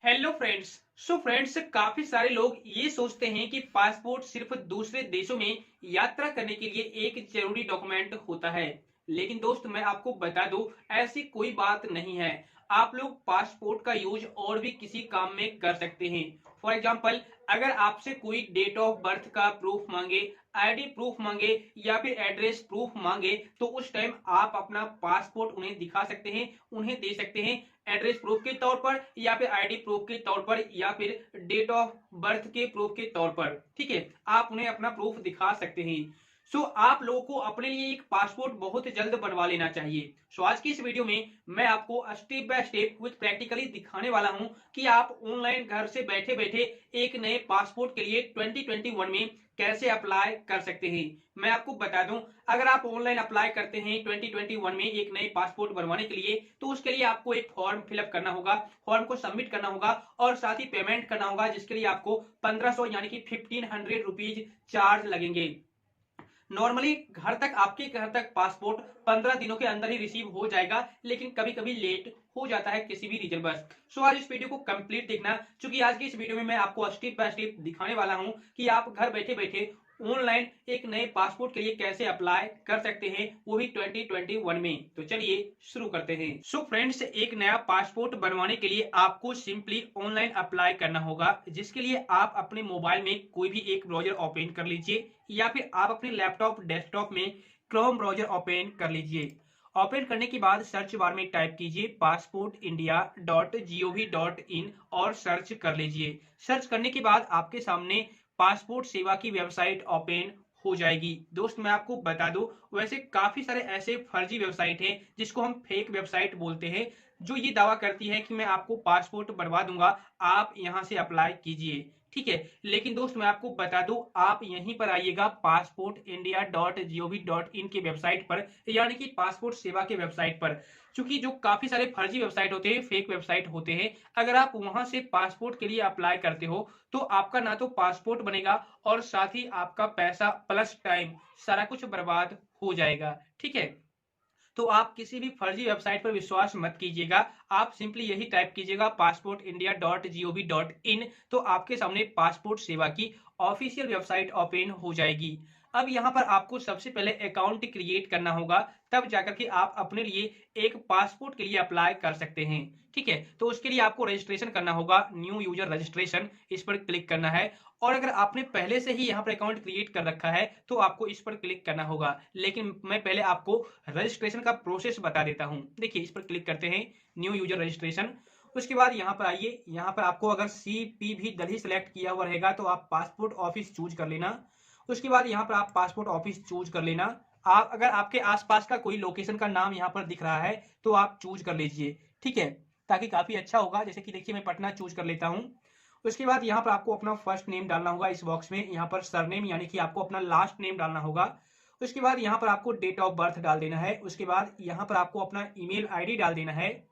Hello friends. Friends, काफी सारे लोग ये सोचते हैं कि पासपोर्ट सिर्फ दूसरे देशों में यात्रा करने के लिए एक जरूरी डॉक्यूमेंट होता है। लेकिन दोस्त, मैं आपको बता दूं, ऐसी कोई बात नहीं है। आप लोग पासपोर्ट का यूज और भी किसी काम में कर सकते हैं। फॉर एग्जांपल, अगर आपसे कोई डेट ऑफ बर्थ का प्रूफ मांगे, आईडी प्रूफ मांगे या फिर एड्रेस प्रूफ मांगे, तो उस टाइम आप अपना पासपोर्ट उन्हें दिखा सकते हैं, उन्हें दे सकते हैं, एड्रेस प्रूफ के तौर पर या फिर आईडी प्रूफ के तौर पर या फिर डेट ऑफ बर्थ के प्रूफ के तौर पर। ठीक है, आप उन्हें अपना प्रूफ दिखा सकते हैं। आप लोगों को अपने लिए एक पासपोर्ट बहुत जल्द बनवा लेना चाहिए। आज की इस वीडियो में मैं आपको स्टेप बाय स्टेप कुछ प्रैक्टिकली दिखाने वाला हूं कि आप ऑनलाइन घर से बैठे बैठे एक नए पासपोर्ट के लिए 2021 में कैसे अप्लाई कर सकते हैं। मैं आपको बता दूं, अगर आप ऑनलाइन अप्लाई करते हैं 2021 में एक नए पासपोर्ट बनवाने के लिए, तो उसके लिए आपको एक फॉर्म फिलअप करना होगा, फॉर्म को सबमिट करना होगा और साथ ही पेमेंट करना होगा, जिसके लिए आपको 1500 यानी कि 1500 रुपीज चार्ज लगेंगे। नॉर्मली आपके घर तक पासपोर्ट 15 दिनों के अंदर ही रिसीव हो जाएगा, लेकिन कभी कभी लेट हो जाता है किसी भी रीजन बस। आज इस वीडियो को कंप्लीट देखना, क्योंकि आज की इस वीडियो में मैं आपको स्टेप बाय स्टेप दिखाने वाला हूं कि आप घर बैठे बैठे ऑनलाइन एक नए पासपोर्ट के लिए कैसे अप्लाई कर सकते हैं, वो भी 2021 में। तो चलिए शुरू करते हैं। फ्रेंड्स, एक नया पासपोर्ट बनवाने के लिए आपको सिंपली ऑनलाइन अप्लाई करना होगा, जिसके लिए आप अपने मोबाइल में कोई भी एक ब्राउजर ओपन कर लीजिए या फिर आप अपने लैपटॉप डेस्कटॉप में क्रोम ब्राउजर ओपन कर लीजिए। ओपन करने के बाद सर्च बार में टाइप कीजिए passportindia.gov.in और सर्च कर लीजिए। सर्च करने के बाद आपके सामने पासपोर्ट सेवा की वेबसाइट ओपन हो जाएगी। दोस्त, मैं आपको बता दूं, वैसे काफी सारे ऐसे फर्जी वेबसाइट हैं जिसको हम फेक वेबसाइट बोलते हैं, जो ये दावा करती है कि मैं आपको पासपोर्ट बनवा दूंगा, आप यहां से अप्लाई कीजिए। ठीक है, लेकिन दोस्त मैं आपको बता दूं, आप यहीं पर आइएगा passportindia.gov.in की वेबसाइट पर, यानी कि पासपोर्ट सेवा के वेबसाइट पर। क्योंकि जो काफी सारे फर्जी वेबसाइट होते हैं, फेक वेबसाइट होते हैं, अगर आप वहां से पासपोर्ट के लिए अप्लाई करते हो तो आपका ना तो पासपोर्ट बनेगा और साथ ही आपका पैसा प्लस टाइम सारा कुछ बर्बाद हो जाएगा। ठीक है, तो आप किसी भी फर्जी वेबसाइट पर विश्वास मत कीजिएगा। आप सिंपली यही टाइप कीजिएगा passportindia.gov.in, तो आपके सामने पासपोर्ट सेवा की ऑफिशियल वेबसाइट ओपन हो जाएगी। अब यहाँ पर आपको सबसे पहले अकाउंट क्रिएट करना होगा, तब जाकर के आप अपने लिए एक पासपोर्ट के लिए अप्लाई कर सकते हैं। ठीक है, तो उसके लिए आपको रजिस्ट्रेशन करना होगा, न्यू यूजर रजिस्ट्रेशन, इस पर क्लिक करना है। और अगर आपने पहले से ही यहाँ पर अकाउंट क्रिएट कर रखा है तो आपको इस पर क्लिक करना होगा, लेकिन मैं पहले आपको रजिस्ट्रेशन का प्रोसेस बता देता हूँ। देखिए, इस पर क्लिक करते हैं, न्यू यूजर रजिस्ट्रेशन। उसके बाद यहाँ पर आइए, यहाँ पर आपको अगर CPV दिल्ली सेलेक्ट किया हुआ रहेगा तो आप पासपोर्ट ऑफिस चूज कर लेना। उसके बाद यहाँ पर आप पासपोर्ट ऑफिस चूज कर लेना। आप अगर आपके आसपास का कोई लोकेशन का नाम यहाँ पर दिख रहा है तो आप चूज कर लीजिए। ठीक है, ताकि काफी अच्छा होगा। जैसे कि देखिए, मैं पटना चूज कर लेता हूँ। उसके बाद यहाँ पर आपको अपना फर्स्ट नेम डालना होगा इस बॉक्स में, यहाँ पर सरनेम यानी कि आपको अपना लास्ट नेम डालना होगा। उसके बाद यहाँ पर आपको डेट ऑफ बर्थ डाल देना है। उसके बाद यहाँ पर आपको अपना ईमेल आईडी डाल देना है।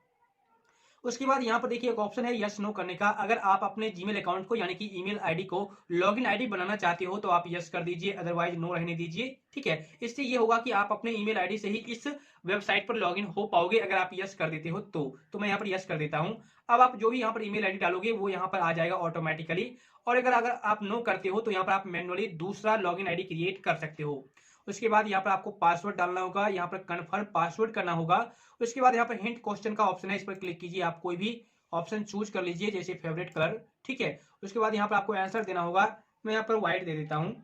उसके बाद यहाँ पर देखिए एक ऑप्शन है यस नो करने का। अगर आप अपने जीमेल अकाउंट को यानी कि ईमेल आईडी को लॉगिन आईडी बनाना चाहते हो तो आप यस कर दीजिए, अदरवाइज नो रहने दीजिए। ठीक है, इससे ये होगा कि आप अपने ईमेल आईडी से ही इस वेबसाइट पर लॉगिन हो पाओगे, अगर आप यस कर देते हो तो मैं यहाँ पर यस कर देता हूँ। अब आप जो भी यहाँ पर ईमेल आईडी डालोगे वो यहाँ पर आ जाएगा ऑटोमेटिकली। और अगर अगर आप नो करते हो तो यहाँ पर आप मैनुअली दूसरा लॉगिन आईडी क्रिएट कर सकते हो। उसके बाद यहाँ पर आपको पासवर्ड डालना होगा, यहाँ पर कन्फर्म पासवर्ड करना होगा। उसके बाद यहाँ पर हिंट क्वेश्चन का ऑप्शन है, इस पर क्लिक कीजिए। आप कोई भी ऑप्शन चूज कर लीजिए, जैसे फेवरेट कलर। ठीक है, उसके बाद यहाँ पर आपको आंसर देना होगा। मैं यहाँ पर व्हाइट दे देता हूँ।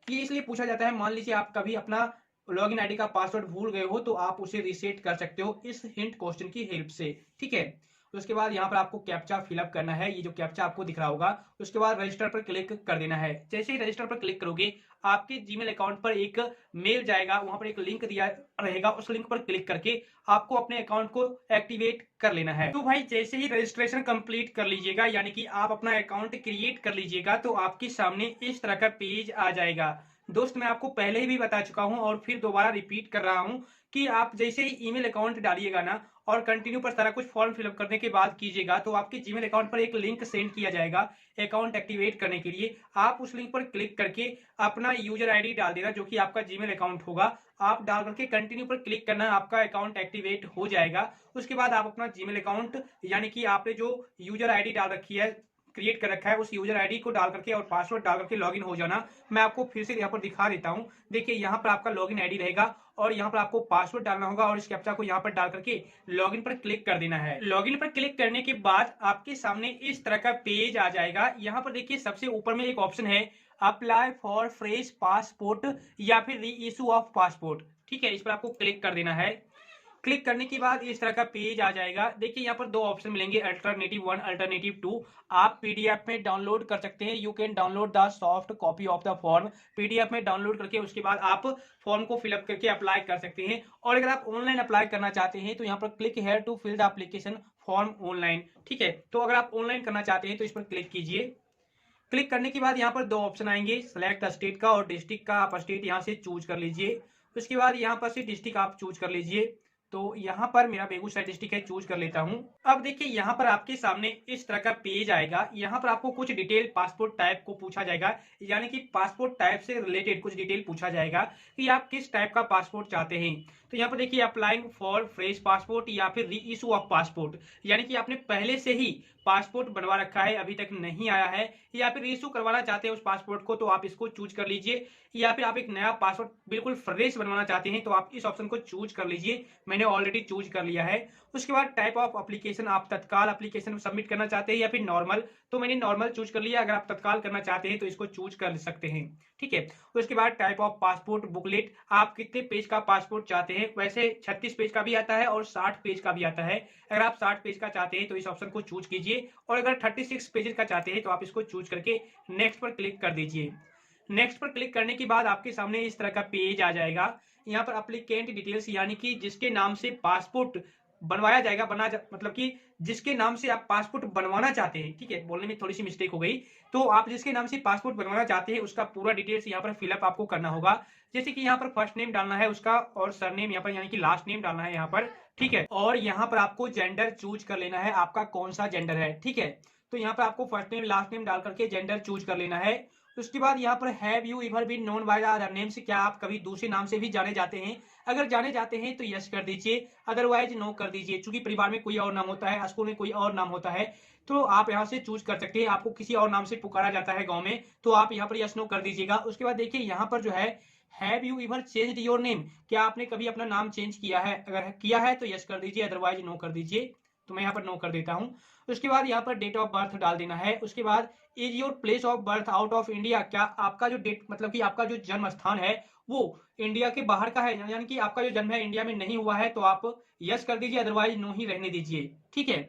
ये इसलिए पूछा जाता है, मान लीजिए आप कभी अपना लॉगिन आईडी का पासवर्ड भूल गए हो तो आप उसे रीसेट कर सकते हो इस हिंट क्वेश्चन की हेल्प से। ठीक है, उसके बाद यहाँ पर आपको कैप्चा फिलअप करना है, ये जो कैप्चा आपको दिख रहा होगा। उसके बाद रजिस्टर पर क्लिक कर देना है। जैसे ही रजिस्टर पर क्लिक करोगे, आपके जीमेल अकाउंट पर एक मेल जाएगा, वहां पर एक लिंक दिया रहेगा। उस लिंक पर क्लिक करके आपको अपने अकाउंट को एक्टिवेट कर लेना है। तो भाई, जैसे ही रजिस्ट्रेशन कंप्लीट कर लीजिएगा, यानी कि आप अपना अकाउंट क्रिएट कर लीजिएगा, तो आपके सामने इस तरह का पेज आ जाएगा। दोस्त, मैं आपको पहले ही भी बता चुका हूं और फिर दोबारा रिपीट कर रहा हूं कि आप जैसे ही ईमेल अकाउंट डालिएगा ना और कंटिन्यू पर सारा कुछ फॉर्म फिलअप करने के बाद कीजिएगा तो आपके जीमेल अकाउंट पर एक लिंक सेंड किया जाएगा अकाउंट एक्टिवेट करने के लिए। आप उस लिंक पर क्लिक करके अपना यूजर आईडी डाल देना जो कि आपका जीमेल अकाउंट होगा। आप डाल करके कंटिन्यू पर क्लिक करना, आपका अकाउंट एक्टिवेट हो जाएगा। उसके बाद आप अपना जीमेल अकाउंट यानी कि आपने जो यूजर आईडी डाल रखी है, क्रिएट कर रखा है, उस यूजर आईडी को डाल करके और पासवर्ड डाल करके लॉगिन हो जाना। मैं आपको फिर से यहाँ पर दिखा देता हूँ। देखिए यहाँ पर आपका लॉगिन आईडी रहेगा और यहाँ पर आपको पासवर्ड डालना होगा और इस कैप्चा को यहाँ पर डाल करके लॉगिन पर क्लिक कर देना है। लॉगिन पर क्लिक करने के बाद आपके सामने इस तरह का पेज आ जाएगा। यहाँ पर देखिए सबसे ऊपर में एक ऑप्शन है अप्लाई फॉर फ्रेश पासपोर्ट या फिर री इशू ऑफ पासपोर्ट। ठीक है, इस पर आपको क्लिक कर देना है। क्लिक करने के बाद इस तरह का पेज आ जाएगा। देखिए यहाँ पर दो ऑप्शन मिलेंगे, अल्टरनेटिव 1, अल्टरनेटिव 2। आप पीडीएफ में डाउनलोड कर सकते हैं। You can download the soft copy of the form. PDF में डाउनलोड करके उसके बाद आप फॉर्म को फिलअप करके अप्लाई कर सकते हैं। और अगर आप ऑनलाइन अप्लाई करना चाहते हैं तो यहाँ पर click here to fill the application form online. ठीक है, तो अगर आप ऑनलाइन करना चाहते हैं तो इस पर क्लिक कीजिए। क्लिक करने के बाद यहाँ पर दो ऑप्शन आएंगे, सेलेक्ट स्टेट का और डिस्ट्रिक्ट का। आप स्टेट यहाँ से चूज कर लीजिए। उसके बाद यहाँ पर से डिस्ट्रिक्ट आप चूज कर लीजिए। तो यहाँ पर मेरा बेगूसराय डिस्ट्रिक्ट है, चूज कर लेता हूँ। अब देखिए यहाँ पर आपके सामने इस तरह का पेज आएगा। यहाँ पर आपको कुछ डिटेल पासपोर्ट टाइप को पूछा जाएगा, यानी कि पासपोर्ट टाइप से रिलेटेड कुछ डिटेल पूछा जाएगा कि आप किस टाइप का पासपोर्ट चाहते हैं। तो यहाँ पर देखिए अप्लाइंग फॉर फ्रेश पासपोर्ट या फिर री इशू ऑफ पासपोर्ट, यानी कि आपने पहले से ही पासपोर्ट बनवा रखा है, अभी तक नहीं आया है, या फिर इशू करवाना चाहते हैं उस पासपोर्ट को, तो आप इसको चूज कर लीजिए। या फिर आप एक नया पासपोर्ट बिल्कुल फ्रेश बनवाना चाहते हैं तो आप इस ऑप्शन को चूज कर लीजिए। मैंने ऑलरेडी चूज कर लिया है। उसके बाद टाइप ऑफ एप्लीकेशन, आप तत्काल एप्लीकेशन सबमिट करना चाहते हैं या फिर नॉर्मल, तो मैंने नॉर्मल चूज कर लिया। अगर आप तत्काल करना चाहते हैं तो इसको चूज कर सकते हैं। ठीक है, उसके बाद टाइप ऑफ पासपोर्ट बुकलेट, आप कितने पेज का पासपोर्ट चाहते हैं। वैसे 36 पेज का भी आता है और 60 पेज का भी आता है। अगर आप 60 पेज का चाहते हैं तो इस ऑप्शन को चूज कीजिए और अगर 36 पेजेस का चाहते हैं तो आप इसको चूज करके नेक्स्ट पर क्लिक कर दीजिए। नेक्स्ट पर क्लिक करने के बाद आपके सामने इस तरह का पेज आ जाएगा। यहाँ पर एप्लीकेंट डिटेल्स, यानी कि जिसके नाम से पासपोर्ट बनवाया जाएगा, मतलब कि जिसके नाम से आप पासपोर्ट बनवाना चाहते हैं। ठीक है, बोलने में थोड़ी सी मिस्टेक हो गई। तो आप जिसके नाम से पासपोर्ट बनवाना चाहते हैं उसका पूरा डिटेल्स यहाँ पर फिलअप आपको करना होगा। जैसे कि यहाँ पर फर्स्ट नेम डालना है उसका और सरनेम यहाँ पर यानी कि लास्ट नेम डालना है यहाँ पर। ठीक है, और यहाँ पर आपको जेंडर चूज कर लेना है, आपका कौन सा जेंडर है। ठीक है, तो यहाँ पर आपको फर्स्ट नेम लास्ट नेम डाल करके जेंडर चूज कर लेना है। उसके बाद यहाँ पर have you ever been known by the other name, से क्या आप कभी दूसरे नाम से भी जाने जाते हैं। अगर जाने जाते हैं तो यस कर दीजिए, अदरवाइज नो कर दीजिए। चूंकि परिवार में कोई और नाम होता है, स्कूल में कोई और नाम होता है, तो आप यहाँ से चूज कर सकते हैं। आपको किसी और नाम से पुकारा जाता है गाँव में, तो आप यहाँ पर यस नो कर दीजिएगा। उसके बाद देखिए यहाँ पर जो है have you ever changed your name, क्या आपने कभी अपना नाम चेंज किया है। अगर किया है तो यस कर दीजिए, अदरवाइज नो कर दीजिए। तो मैं यहाँ पर नो कर देता हूँ। उसके बाद यहाँ पर डेट ऑफ बर्थ डाल देना है। उसके बाद is your place of birth out of India, क्या आपका जो डेट मतलब कि आपका जो जन्म स्थान है वो इंडिया के बाहर का है, यानी कि आपका जो जन्म है इंडिया में नहीं हुआ है, तो आप यस कर दीजिए, अदरवाइज नो ही रहने दीजिए। ठीक है,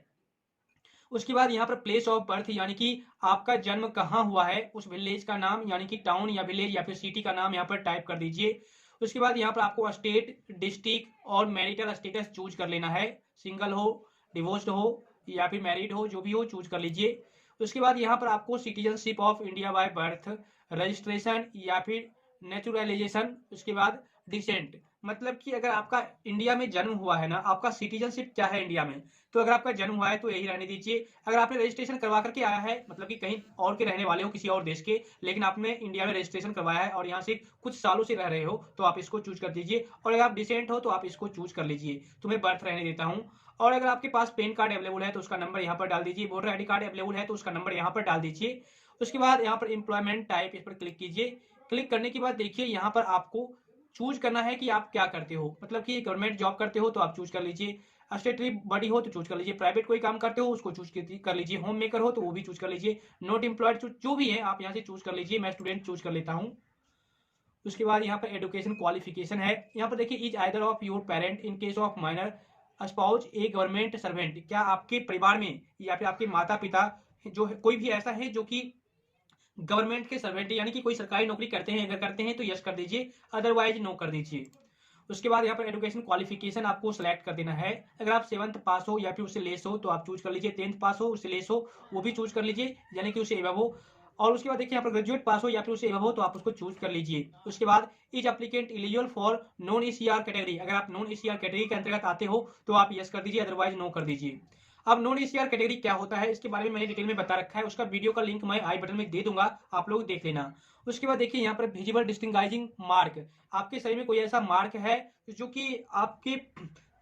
उसके बाद यहाँ पर प्लेस ऑफ बर्थ, यानी कि आपका जन्म कहाँ हुआ है, उस विलेज का नाम, यानी कि टाउन या विलेज या फिर सिटी का नाम यहाँ पर टाइप कर दीजिए। उसके बाद यहाँ पर आपको स्टेट, डिस्ट्रिक्ट और मैरिटल स्टेटस चूज कर लेना है। सिंगल हो, डिवोर्स्ड हो या फिर मैरिड हो, जो भी हो चूज कर लीजिए। उसके बाद यहाँ पर आपको citizenship of India by birth, registration या फिर नेचुरलाइजेशन, उसके बाद डिसेंट, मतलब कि अगर आपका इंडिया में जन्म हुआ है ना, आपका सिटीजनशिप क्या है इंडिया में, तो अगर आपका जन्म हुआ है तो यही रहने दीजिए। अगर आपने रजिस्ट्रेशन करवा करके आया है, मतलब कि कहीं और के रहने वाले हो, किसी और देश के, लेकिन आपने इंडिया में रजिस्ट्रेशन करवाया है और यहाँ से कुछ सालों से रह रहे हो, तो आप इसको चूज कर दीजिए। और अगर आप डिसेंट हो तो आप इसको चूज कर लीजिए। तो मैं बर्थ रहने देता हूँ। और अगर आपके पास पैन कार्ड अवेलेबल है तो उसका नंबर यहाँ पर डाल दीजिए। वोटर आईडी कार्ड अवेलेबल है तो उसका नंबर यहाँ पर डाल दीजिए। उसके बाद यहाँ पर एम्प्लॉयमेंट टाइप, इस पर क्लिक कीजिए। क्लिक करने के बाद देखिए यहाँ पर आपको चूज करना है कि आप क्या करते हो, मतलब कि गवर्नमेंट जॉब करते हो तो आप चूज कर लीजिए, स्टेटरी बॉडी हो तो चूज कर लीजिए, प्राइवेट कोई काम करते हो उसको चूज कर लीजिए, होम मेकर हो तो वो भी चूज कर लीजिए, नॉट एम्प्लॉयड जो भी है आप यहाँ से चूज कर लीजिए। मैं स्टूडेंट चूज कर लेता हूँ। उसके बाद यहाँ पर एजुकेशन क्वालिफिकेशन है। यहाँ पर देखिए is either of your parent in case of minor spouse A government servant, क्या आपके परिवार में या फिर आपके माता पिता जो कोई भी ऐसा है जो कि गवर्नमेंट के सर्वेंट यानी कि कोई सरकारी नौकरी करते हैं, अगर करते हैं तो यस कर दीजिए, अदरवाइज नो कर दीजिए। उसके बाद यहाँ पर एजुकेशन क्वालिफिकेशन आपको सेलेक्ट कर देना है। अगर आप 7th पास हो या फिर उससे लेस हो तो आप चूज कर लीजिए, 10th पास हो उससे लेस हो वो भी चूज कर लीजिए, यानी कि उससे एबव हो। और उसके बाद देखिए यहाँ पर ग्रेजुएट पास हो या फिर उससे एबव हो तो आप उसको चूज कर लीजिए। उसके बाद is applicant eligible for non ECR category, अगर आप नॉन ईसीआर कैटेगरी के अंतर्गत आते हो तो आप यस कर दीजिए, अदरवाइज नो कर दीजिए। अब नॉन ईसीआर कैटेगरी क्या होता है इसके बारे में मैंने डिटेल में बता रखा है, उसका वीडियो का लिंक मैं आई बटन में दे दूंगा, आप लोग देख लेना। उसके बाद देखिए यहाँ पर विजिबल डिस्टिंगाइजिंग मार्क, आपके शरीर में कोई ऐसा मार्क है जो कि आपके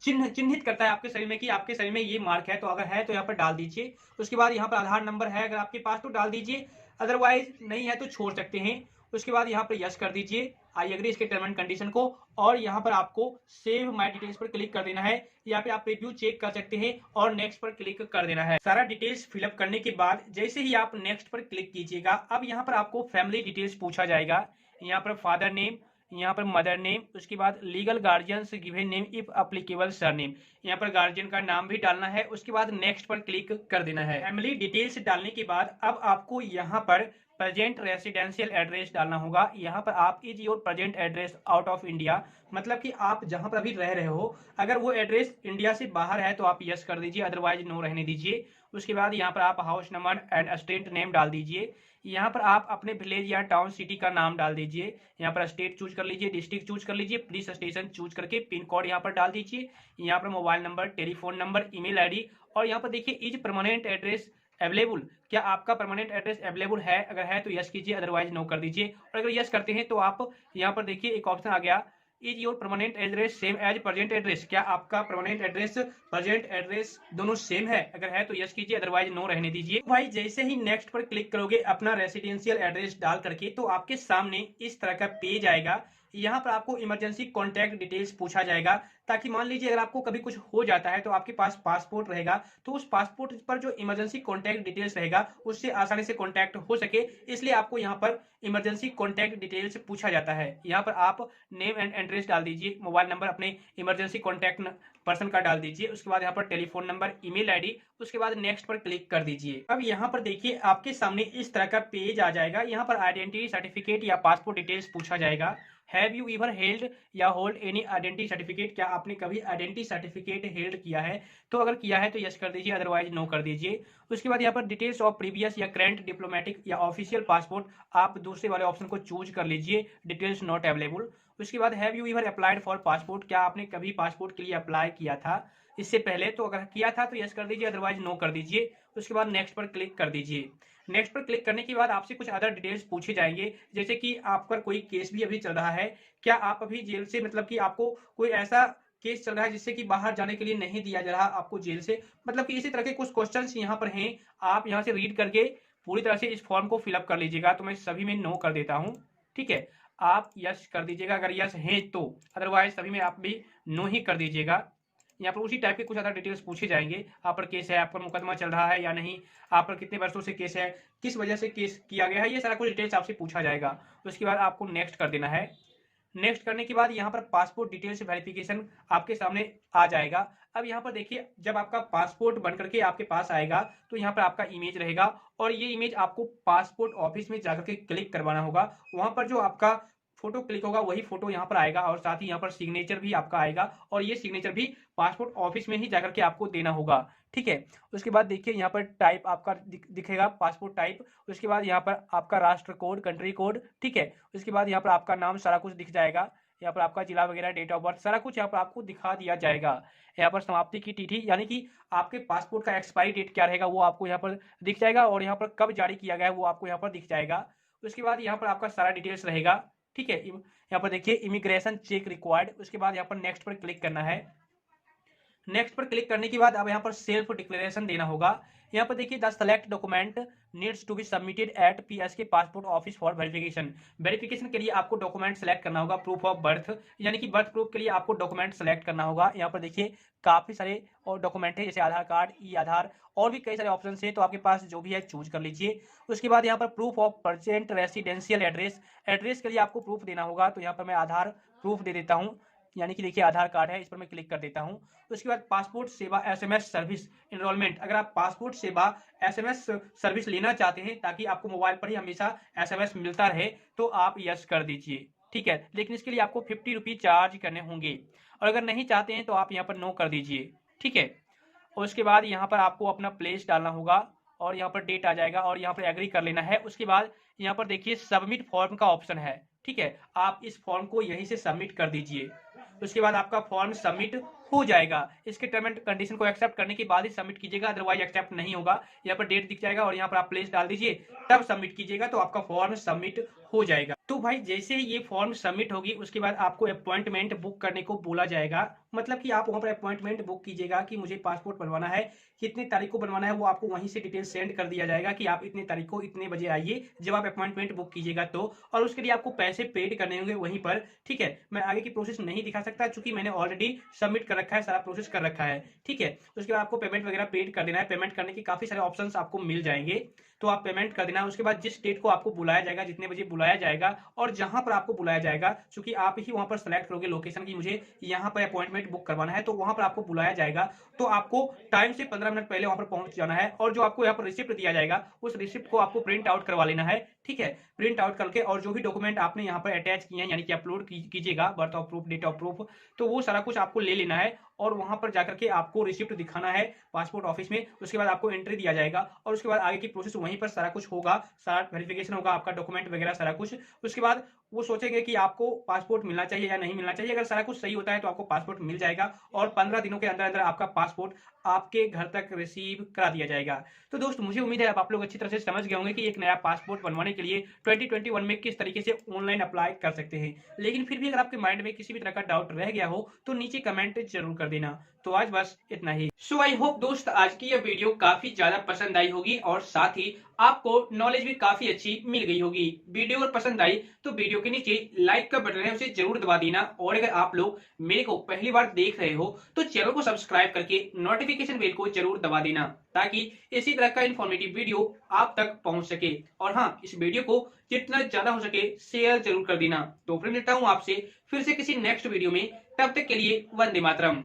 चिन्हित करता है आपके शरीर में कि आपके शरीर में ये मार्क है, तो अगर है तो यहाँ पर डाल दीजिए। उसके बाद यहाँ पर आधार नंबर है अगर आपके पास तो डाल दीजिए, अदरवाइज नहीं है तो छोड़ सकते हैं। उसके बाद यहाँ पर यस कर दीजिए, आई एग्री इसके टर्म एंड कंडीशन को, और यहाँ पर आपको सेव माय डिटेल्स पर क्लिक कर देना है। यहाँ पे आप रिव्यू चेक कर सकते हैं और नेक्स्ट पर क्लिक कर देना है। सारा डिटेल्स फिलअप करने के बाद जैसे ही आप नेक्स्ट पर क्लिक कीजिएगा, अब यहाँ पर आपको फैमिली डिटेल्स पूछा जाएगा। यहाँ पर फादर नेम, यहाँ पर मदर नेम, उसके बाद legal guardians given name if applicable surname, यहाँ पर गार्जियन का नाम भी डालना है। उसके बाद नेक्स्ट पर क्लिक कर देना है। फैमिली डिटेल्स डालने के बाद अब आपको यहाँ पर प्रेजेंट रेसिडेंशियल एड्रेस डालना होगा। यहाँ पर आप is your present address out of India, मतलब कि आप जहां पर अभी रह रहे हो अगर वो एड्रेस इंडिया से बाहर है तो आप यस कर दीजिए, अदरवाइज नो रहने दीजिए। उसके बाद यहाँ पर आप house number and street name डाल दीजिए। यहाँ पर आप अपने विलेज या टाउन सिटी का नाम डाल दीजिए। यहाँ पर स्टेट चूज कर लीजिए, डिस्ट्रिक्ट चूज कर लीजिए, पुलिस स्टेशन चूज करके पिन कोड यहाँ पर डाल दीजिए। यहाँ पर mobile number, telephone number, email ID, और यहाँ पर देखिए इज परमानेंट एड्रेस अवेलेबल, क्या आपका परमानेंट एड्रेस अवेलेबल है, अगर है तो यस कीजिए, अदरवाइज नो कर दीजिए। और अगर यस करते हैं तो आप यहाँ पर देखिए एक ऑप्शन आ गया, is your permanent address same as present address, क्या आपका परमानेंट एड्रेस प्रेजेंट एड्रेस दोनों सेम है, अगर है तो यस कीजिए, अदरवाइज नो रहने दीजिए। भाई जैसे ही नेक्स्ट पर क्लिक करोगे अपना रेसिडेंशियल एड्रेस डाल करके, तो आपके सामने इस तरह का पेज आएगा। यहाँ पर आपको इमरजेंसी कॉन्टैक्ट डिटेल्स पूछा जाएगा, ताकि मान लीजिए अगर आपको कभी कुछ हो जाता है तो आपके पास पासपोर्ट रहेगा, तो उस पासपोर्ट पर जो इमरजेंसी कॉन्टैक्ट डिटेल्स रहेगा उससे आसानी से कॉन्टैक्ट हो सके, इसलिए आपको यहाँ पर इमरजेंसी कॉन्टैक्ट डिटेल्स पूछा जाता है। यहाँ पर आप नेम एंड एड्रेस डाल दीजिए, मोबाइल नंबर अपने इमरजेंसी कॉन्टैक्ट पर्सन का डाल दीजिए। उसके बाद यहाँ पर टेलीफोन नंबर, ईमेल आईडी, उसके बाद नेक्स्ट पर क्लिक कर दीजिए। अब यहाँ पर देखिए आपके सामने इस तरह का पेज आ जाएगा। यहाँ पर आइडेंटिटी सर्टिफिकेट या पासपोर्ट डिटेल्स पूछा जाएगा। हैव यू एवर हेल्ड या होल्ड एनी आइडेंटिटी सर्टिफिकेट, क्या आपने कभी आइडेंटिटी सर्टिफिकेट हेल्ड किया है, तो अगर किया है तो यस कर दीजिए, अदरवाइज नो कर दीजिए। उसके बाद यहाँ पर डिटेल्स ऑफ प्रीवियस या करंट डिप्लोमेटिक या ऑफिशियल पासपोर्ट, आप दूसरे वाले ऑप्शन को चूज कर लीजिए, डिटेल्स नॉट अवेलेबल। उसके बाद have you ever applied for passport, क्या आपने कभी पासपोर्ट के लिए अप्लाई किया था इससे पहले, तो अगर किया था तो यस कर दीजिए, अदरवाइज नो कर दीजिए। उसके बाद नेक्स्ट पर क्लिक कर दीजिए। नेक्स्ट पर क्लिक करने के बाद आपसे कुछ अदर डिटेल्स पूछे जाएंगे, जैसे कि आपका कोई केस भी अभी चल रहा है, क्या आप अभी जेल से, मतलब कि आपको कोई ऐसा केस चल रहा है जिससे कि बाहर जाने के लिए नहीं दिया जा रहा आपको जेल से, मतलब कि इसी तरह के कुछ क्वेश्चंस यहाँ पर हैं। आप यहाँ से रीड करके पूरी तरह से इस फॉर्म को फिलअप कर लीजिएगा। तो मैं सभी में नो कर देता हूँ, ठीक है, आप यस कर दीजिएगा अगर यस है तो, अदरवाइज सभी में आप भी नो ही कर दीजिएगा। यहाँ पर उसी टाइप के कुछ अदर डिटेल्स पूछे जाएंगे, आप पर केस है, आप पर मुकदमा चल रहा है या नहीं, आप पर कितने वर्षों से केस है, किस वजह से केस किया गया है, ये सारा कुछ डिटेल्स आपसे पूछा जाएगा। उसके बाद आपको नेक्स्ट कर देना है। नेक्स्ट करने के बाद यहाँ पर पासपोर्ट डिटेल्स वेरिफिकेशन आपके सामने आ जाएगा। अब यहाँ पर देखिए जब आपका पासपोर्ट बन करके आपके पास आएगा तो यहाँ पर आपका इमेज रहेगा, और ये इमेज आपको पासपोर्ट ऑफिस में जाकर के क्लिक करवाना होगा। वहां पर जो आपका फोटो क्लिक होगा वही फोटो यहाँ पर आएगा, और साथ ही यहाँ पर सिग्नेचर भी आपका आएगा, और ये सिग्नेचर भी पासपोर्ट ऑफिस में ही जाकर के आपको देना होगा, ठीक है। उसके बाद देखिए यहाँ पर टाइप आपका दिखेगा, पासपोर्ट टाइप। उसके बाद यहाँ पर आपका राष्ट्र कोड, कंट्री कोड, ठीक है। उसके बाद यहाँ पर आपका नाम, सारा कुछ दिख जाएगा। यहाँ पर आपका जिला वगैरह, डेट ऑफ बर्थ, सारा कुछ यहाँ पर आपको दिखा दिया जाएगा। यहाँ पर समाप्ति की तिथि, यानी कि आपके पासपोर्ट का एक्सपायरी डेट क्या रहेगा वो आपको यहाँ पर दिख जाएगा, और यहाँ पर कब जारी किया गया है वो आपको यहाँ पर दिख जाएगा। उसके बाद यहाँ पर आपका सारा डिटेल्स रहेगा, ठीक है। यहाँ पर देखिए इमिग्रेशन चेक रिक्वायर्ड। उसके बाद यहाँ पर नेक्स्ट पर क्लिक करना है। नेक्स्ट पर क्लिक करने के बाद अब यहाँ पर सेल्फ डिक्लेरेशन देना होगा। यहाँ पर देखिए the select document needs to be submitted at PSK passport office for verification. Verification के लिए आपको डॉक्यूमेंट सेलेक्ट करना होगा, प्रूफ ऑफ बर्थ, यानी कि बर्थ प्रूफ के लिए आपको डॉक्यूमेंट सेलेक्ट करना होगा। यहाँ पर देखिए काफी सारे और डॉक्यूमेंट है, जैसे आधार कार्ड, ई आधार, और भी कई सारे ऑप्शन है, तो आपके पास जो भी है चूज कर लीजिए। उसके बाद यहाँ पर proof of present residential address, address के लिए आपको प्रूफ देना होगा, तो यहाँ पर मैं आधार प्रूफ दे देता हूँ, यानी कि देखिए आधार कार्ड है, इस पर मैं क्लिक कर देता हूँ। उसके बाद पासपोर्ट सेवा एसएमएस सर्विस इनरोलमेंट, अगर आप पासपोर्ट सेवा एसएमएस सर्विस लेना चाहते हैं ताकि आपको मोबाइल पर ही हमेशा एसएमएस मिलता रहे, तो आप यस कर दीजिए, ठीक है। लेकिन इसके लिए आपको 50 रुपये चार्ज करने होंगे, और अगर नहीं चाहते हैं तो आप यहाँ पर नो कर दीजिए, ठीक है। और उसके बाद यहाँ पर आपको अपना प्लेस डालना होगा, और यहाँ पर डेट आ जाएगा और यहाँ पर एग्री कर लेना है। उसके बाद यहाँ पर देखिए सबमिट फॉर्म का ऑप्शन है, ठीक है, आप इस फॉर्म को यहीं से सबमिट कर दीजिए। उसके बाद आपका फॉर्म सबमिट हो जाएगा। इसके टर्म एंड कंडीशन को एक्सेप्ट करने के बाद ही सबमिट कीजिएगा, अदरवाइज एक्सेप्ट नहीं होगा। यहाँ पर डेट दिख जाएगा और यहाँ पर आप प्लेस डाल दीजिए, तब सबमिट कीजिएगा तो आपका फॉर्म सबमिट हो जाएगा। तो भाई जैसे ही ये फॉर्म सबमिट होगी उसके बाद आपको अपॉइंटमेंट बुक करने को बोला जाएगा। मतलब कि आप वहां पर अपॉइंटमेंट बुक कीजिएगा कि मुझे पासपोर्ट बनवाना है, कितनी तारीख को बनवाना है, वो आपको वहीं से डिटेल सेंड कर दिया जाएगा कि आप इतनी तारीख को इतने बजे आइए, जब आप अपॉइंटमेंट बुक कीजिएगा तो। और उसके लिए आपको पैसे पेड करने होंगे वहीं पर, ठीक है। मैं आगे की प्रोसेस नहीं दिखा सकता चूंकि मैंने ऑलरेडी सबमिट कर रखा है, सारा प्रोसेस कर रखा है, ठीक है। उसके बाद आपको पेमेंट वगैरह पेड कर देना है। पेमेंट करने के काफी सारे ऑप्शंस आपको मिल जाएंगे, तो आप पेमेंट कर देना। उसके बाद जिस डेट को आपको बुलाया जाएगा, जितने बजे बुलाया जाएगा और जहां पर आपको बुलाया जाएगा, क्योंकि आप ही वहां पर सेलेक्ट करोगे लोकेशन की मुझे यहाँ पर अपॉइंटमेंट बुक करवाना है, तो वहां पर आपको बुलाया जाएगा। तो आपको टाइम से 15 मिनट पहले वहां पर पहुंच जाना है और जो आपको यहाँ पर रिसिप्ट दिया जाएगा उस रिसिप्ट को आपको प्रिंट आउट करवा लेना है, ठीक है। प्रिंट आउट करके और जो भी डॉक्यूमेंट आपने यहाँ पर अटैच किए हैं यानी कि अपलोड कीजिएगा, birth of proof, date of proof, तो वो सारा कुछ आपको ले लेना है और वहां पर जाकर के आपको रिसिप्ट दिखाना है पासपोर्ट ऑफिस में। उसके बाद आपको एंट्री दिया जाएगा और उसके बाद आगे की प्रोसेस वहीं पर सारा कुछ होगा, सारा वेरिफिकेशन होगा, आपका डॉक्यूमेंट वगैरह सारा कुछ। उसके बाद वो सोचेंगे कि आपको पासपोर्ट मिलना चाहिए या नहीं मिलना चाहिए। अगर सारा कुछ सही होता है तो आपको पासपोर्ट मिल जाएगा और 15 दिनों के अंदर अंदर आपका पासपोर्ट आपके घर तक रिसीव करा दिया जाएगा। तो दोस्त मुझे उम्मीद है आप लोग अच्छी तरह से समझ गए होंगे कि एक नया पासपोर्ट बनवाने के लिए 2021 में किस तरीके से ऑनलाइन अप्लाई कर सकते हैं। लेकिन फिर भी अगर आपके माइंड में किसी भी तरह का डाउट रह गया हो तो नीचे कमेंट जरूर कर देना। तो आज बस इतना ही। सो आई होप दोस्त आज की यह वीडियो काफी ज्यादा पसंद आई होगी और साथ ही आपको नॉलेज भी काफी अच्छी मिल गई होगी। वीडियो अगर पसंद आई तो वीडियो के नीचे लाइक का बटन है उसे जरूर दबा देना। और अगर आप लोग मेरे को पहली बार देख रहे हो तो चैनल को सब्सक्राइब करके नोटिफिकेशन बेल को जरूर दबा देना ताकि इसी तरह का इन्फॉर्मेटिव वीडियो आप तक पहुंच सके। और हाँ, इस वीडियो को जितना ज्यादा हो सके शेयर जरूर कर देना। तो फिर मिलता हूं आपसे फिर से किसी नेक्स्ट वीडियो में, तब तक के लिए वंदे मातरम।